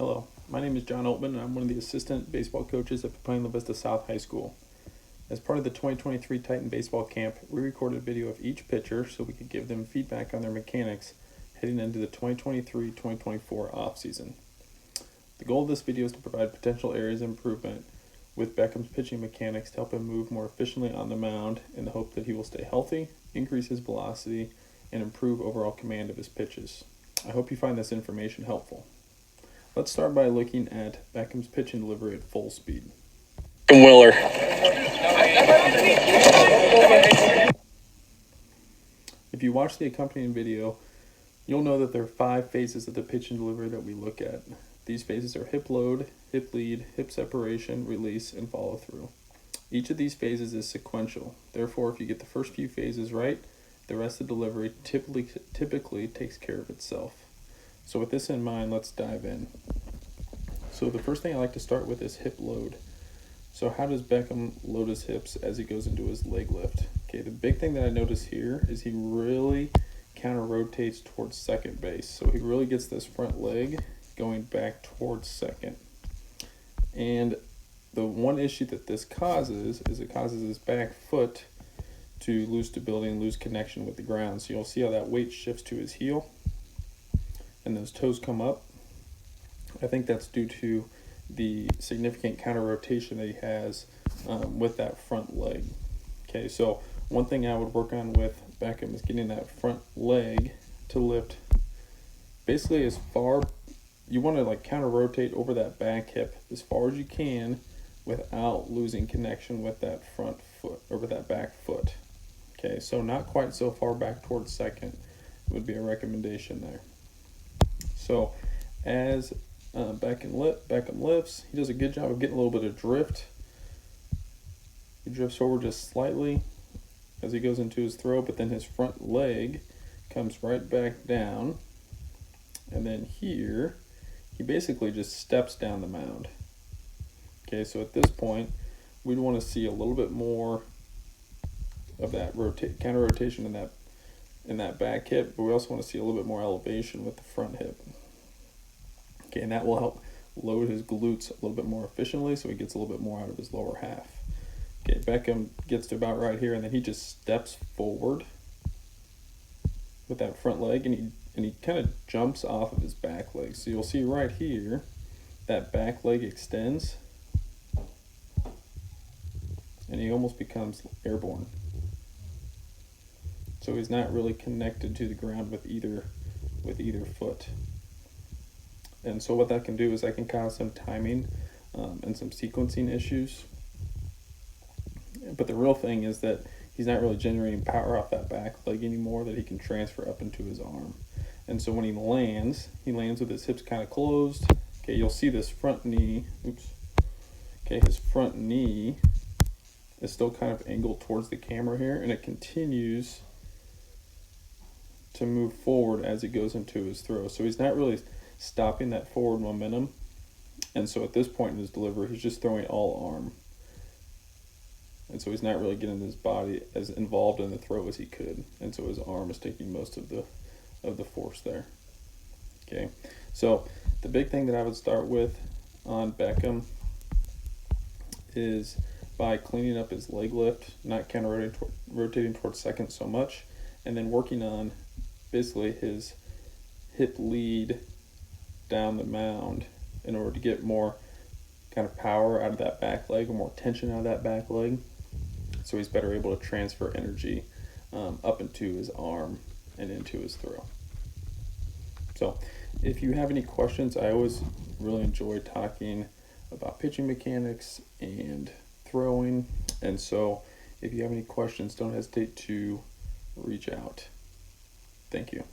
Hello, my name is John Altman, and I'm one of the assistant baseball coaches at Plano Vista South High School. As part of the 2023 Titan Baseball Camp, we recorded a video of each pitcher so we could give them feedback on their mechanics heading into the 2023-2024 offseason. The goal of this video is to provide potential areas of improvement with Beckham's pitching mechanics to help him move more efficiently on the mound in the hope that he will stay healthy, increase his velocity, and improve overall command of his pitches. I hope you find this information helpful. Let's start by looking at Beckham's pitching delivery at full speed. Willer. If you watch the accompanying video, you'll know that there are 5 phases of the pitching delivery that we look at. These phases are hip load, hip lead, hip separation, release, and follow through. Each of these phases is sequential. Therefore, if you get the first few phases right, the rest of the delivery typically takes care of itself. So with this in mind, let's dive in. So the first thing I like to start with is hip load. So how does Beckham load his hips as he goes into his leg lift? Okay, the big thing that I notice here is he really counter rotates towards second base. So he really gets this front leg going back towards second. And the one issue that this causes is it causes his back foot to lose stability and lose connection with the ground. So you'll see how that weight shifts to his heel and those toes come up. I think that's due to the significant counter rotation that he has with that front leg. Okay, so one thing I would work on with Beckham is getting that front leg to lift basically as far, you want to like counter rotate over that back hip as far as you can without losing connection with that front foot, or with that back foot. Okay, so not quite so far back towards second would be a recommendation there. So as Beckham lifts, he does a good job of getting a little bit of drift. He drifts forward just slightly as he goes into his throw, but then his front leg comes right back down. And then here, he basically just steps down the mound. Okay, so at this point, we'd want to see a little bit more of that counter rotation in that back hip, but we also want to see a little bit more elevation with the front hip. Okay, and that will help load his glutes a little bit more efficiently so he gets a little bit more out of his lower half. Okay, Beckham gets to about right here, and then he just steps forward with that front leg, and he kind of jumps off of his back leg. So you'll see right here that back leg extends, and he almost becomes airborne. So he's not really connected to the ground with either foot. And so what that can do is that can cause some timing and some sequencing issues. But the real thing is that he's not really generating power off that back leg anymore that he can transfer up into his arm. And so when he lands with his hips kind of closed. Okay, you'll see this front knee. Okay, his front knee is still kind of angled towards the camera here, and it continues to move forward as he goes into his throw. So he's not really stopping that forward momentum, and so at this point in his delivery, he's just throwing all arm, and so he's not really getting his body as involved in the throw as he could, and so his arm is taking most of the force there. Okay, so the big thing that I would start with on Beckham is by cleaning up his leg lift, not counter rotating towards second so much, and then working on basically his hip lead down the mound in order to get more kind of power out of that back leg, or more tension out of that back leg, so he's better able to transfer energy up into his arm and into his throw. So if you have any questions, I always really enjoy talking about pitching mechanics and throwing, and so if you have any questions, don't hesitate to reach out. Thank you.